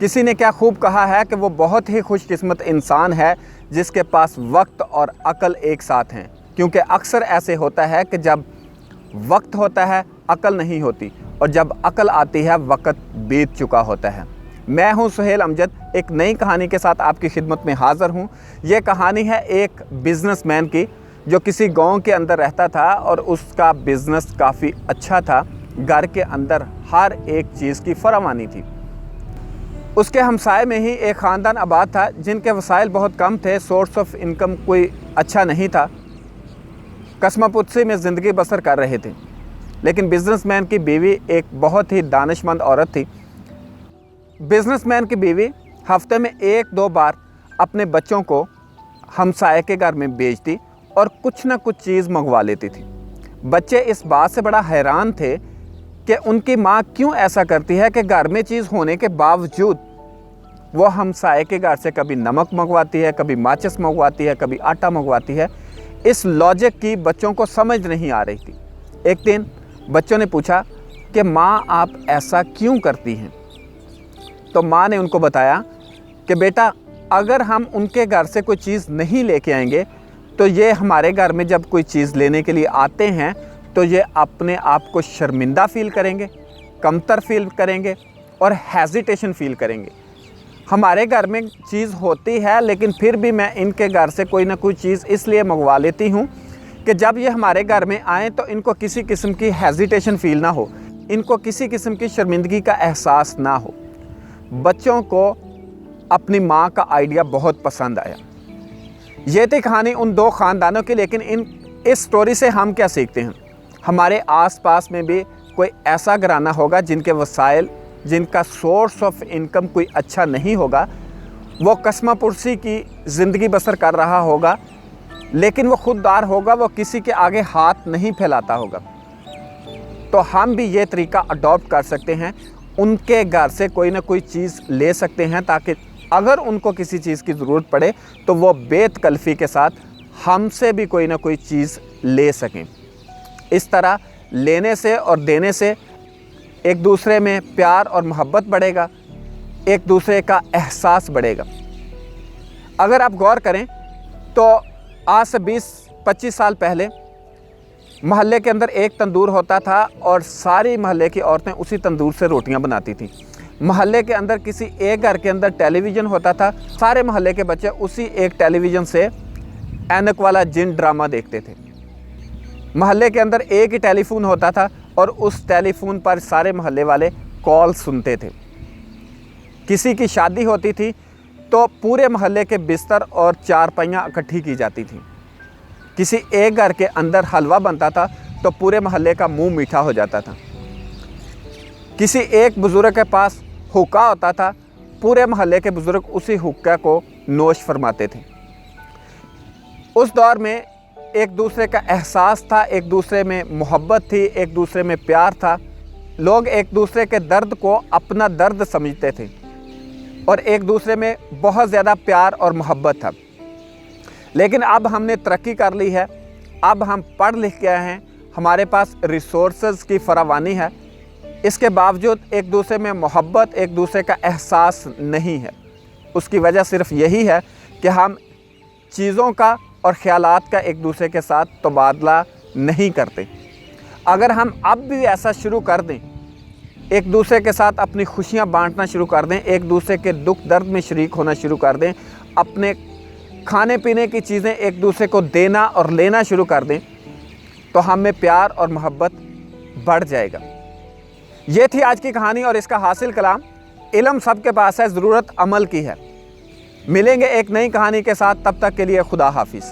کسی نے کیا خوب کہا ہے کہ وہ بہت ہی خوش قسمت انسان ہے جس کے پاس وقت اور عقل ایک ساتھ ہیں، کیونکہ اکثر ایسے ہوتا ہے کہ جب وقت ہوتا ہے عقل نہیں ہوتی، اور جب عقل آتی ہے وقت بیت چکا ہوتا ہے۔ میں ہوں سہیل امجد، ایک نئی کہانی کے ساتھ آپ کی خدمت میں حاضر ہوں۔ یہ کہانی ہے ایک بزنس مین کی جو کسی گاؤں کے اندر رہتا تھا اور اس کا بزنس کافی اچھا تھا، گھر کے اندر ہر ایک چیز کی فراوانی تھی۔ اس کے ہمسائے میں ہی ایک خاندان آباد تھا جن کے وسائل بہت کم تھے، سورس آف انکم کوئی اچھا نہیں تھا، قسمہ پرسی میں زندگی بسر کر رہے تھے۔ لیکن بزنس مین کی بیوی ایک بہت ہی دانش مند عورت تھی۔ بزنس مین کی بیوی ہفتے میں 1-2 بار اپنے بچوں کو ہمسائے کے گھر میں بھیجتی اور کچھ نہ کچھ چیز منگوا لیتی تھی۔ بچے اس بات سے بڑا حیران تھے کہ ان کی ماں کیوں ایسا کرتی ہے کہ گھر میں چیز ہونے کے باوجود وہ ہمسائے کے گھر سے کبھی نمک منگواتی ہے، کبھی ماچس منگواتی ہے، کبھی آٹا منگواتی ہے۔ اس لاجک کی بچوں کو سمجھ نہیں آ رہی تھی۔ ایک دن بچوں نے پوچھا کہ ماں آپ ایسا کیوں کرتی ہیں؟ تو ماں نے ان کو بتایا کہ بیٹا اگر ہم ان کے گھر سے کوئی چیز نہیں لے کے آئیں گے تو یہ ہمارے گھر میں جب کوئی چیز لینے کے لیے آتے ہیں تو یہ اپنے آپ کو شرمندہ فیل کریں گے، کمتر فیل کریں گے اور ہیزیٹیشن فیل کریں گے۔ ہمارے گھر میں چیز ہوتی ہے لیکن پھر بھی میں ان کے گھر سے کوئی نہ کوئی چیز اس لیے منگوا لیتی ہوں کہ جب یہ ہمارے گھر میں آئیں تو ان کو کسی قسم کی ہیزیٹیشن فیل نہ ہو، ان کو کسی قسم کی شرمندگی کا احساس نہ ہو۔ بچوں کو اپنی ماں کا آئیڈیا بہت پسند آیا۔ یہ تھی کہانی ان 2 خاندانوں کی، لیکن اس سٹوری سے ہم کیا سیکھتے ہیں؟ ہمارے آس پاس میں بھی کوئی ایسا گھرانہ ہوگا جن کے وسائل، جن کا سورس آف انکم کوئی اچھا نہیں ہوگا، وہ قسمہ پرسی کی زندگی بسر کر رہا ہوگا، لیکن وہ خوددار ہوگا، وہ کسی کے آگے ہاتھ نہیں پھیلاتا ہوگا۔ تو ہم بھی یہ طریقہ اڈاپٹ کر سکتے ہیں، ان کے گھر سے کوئی نہ کوئی چیز لے سکتے ہیں تاکہ اگر ان کو کسی چیز کی ضرورت پڑے تو وہ بے تکلفی کے ساتھ ہم سے بھی کوئی نہ کوئی چیز لے سکیں۔ اس طرح لینے سے اور دینے سے ایک دوسرے میں پیار اور محبت بڑھے گا، ایک دوسرے کا احساس بڑھے گا۔ اگر آپ غور کریں تو آج سے 20-25 سال پہلے محلے کے اندر ایک تندور ہوتا تھا اور ساری محلے کی عورتیں اسی تندور سے روٹیاں بناتی تھیں۔ محلے کے اندر کسی ایک گھر کے اندر ٹیلی ویژن ہوتا تھا، سارے محلے کے بچے اسی ایک ٹیلی ویژن سے اینک والا جن ڈرامہ دیکھتے تھے۔ محلے کے اندر ایک ہی ٹیلی فون ہوتا تھا اور اس ٹیلی فون پر سارے محلے والے کال سنتے تھے۔ کسی کی شادی ہوتی تھی تو پورے محلے کے بستر اور چارپائیاں اکٹھی کی جاتی تھیں۔ کسی ایک گھر کے اندر حلوہ بنتا تھا تو پورے محلے کا منہ میٹھا ہو جاتا تھا۔ کسی ایک بزرگ کے پاس حقہ ہوتا تھا، پورے محلے کے بزرگ اسی حقہ کو نوش فرماتے تھے۔ اس دور میں ایک دوسرے کا احساس تھا، ایک دوسرے میں محبت تھی، ایک دوسرے میں پیار تھا۔ لوگ ایک دوسرے کے درد کو اپنا درد سمجھتے تھے اور ایک دوسرے میں بہت زیادہ پیار اور محبت تھا۔ لیکن اب ہم نے ترقی کر لی ہے، اب ہم پڑھ لکھ گئے ہیں، ہمارے پاس ریسورسز کی فراوانی ہے، اس کے باوجود ایک دوسرے میں محبت، ایک دوسرے کا احساس نہیں ہے۔ اس کی وجہ صرف یہی ہے کہ ہم چیزوں کا اور خیالات کا ایک دوسرے کے ساتھ تبادلہ نہیں کرتے۔ اگر ہم اب بھی ایسا شروع کر دیں، ایک دوسرے کے ساتھ اپنی خوشیاں بانٹنا شروع کر دیں، ایک دوسرے کے دکھ درد میں شریک ہونا شروع کر دیں، اپنے کھانے پینے کی چیزیں ایک دوسرے کو دینا اور لینا شروع کر دیں، تو ہم میں پیار اور محبت بڑھ جائے گا۔ یہ تھی آج کی کہانی اور اس کا حاصل کلام۔ علم سب کے پاس ہے، ضرورت عمل کی ہے۔ ملیں گے ایک نئی کہانی کے ساتھ، تب تک کے لیے خدا حافظ۔